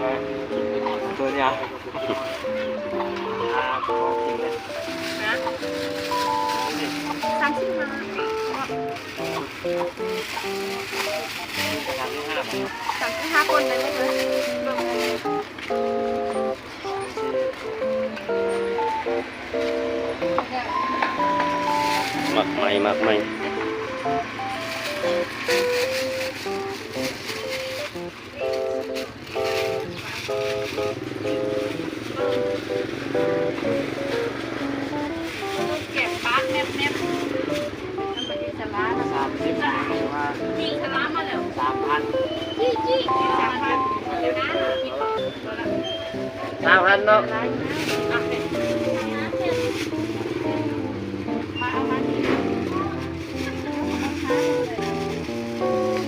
ตัวเนี้ยของจริงเลย นะ35 ทางที่ห้า 35คนเลยไม่เลย หมักใหม่หมักใหม่ เก็บปากแนบนั่นไปที่สลาแล้ว 30ว่า ยิงสลามาแล้ว 3,000 จี้3,000เดี๋ยวนะ 3,000เนาะ มาเอามาที่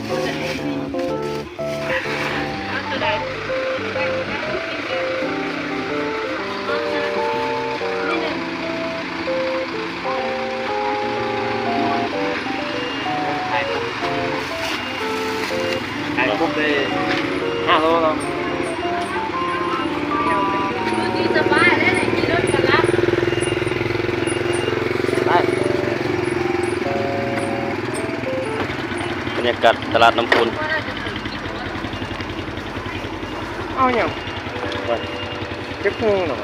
ตัวใดนี่เลย ขายปุ๊บได้5 โลเนาะ ดูดีสบายแล้วไหนขี่รถกันละ ได้ บรรยากาศตลาดน้ำพุน ว่าเราจะถึงกินหรือว่า เอาอย่าง ว่า เก็บพุงเนาะ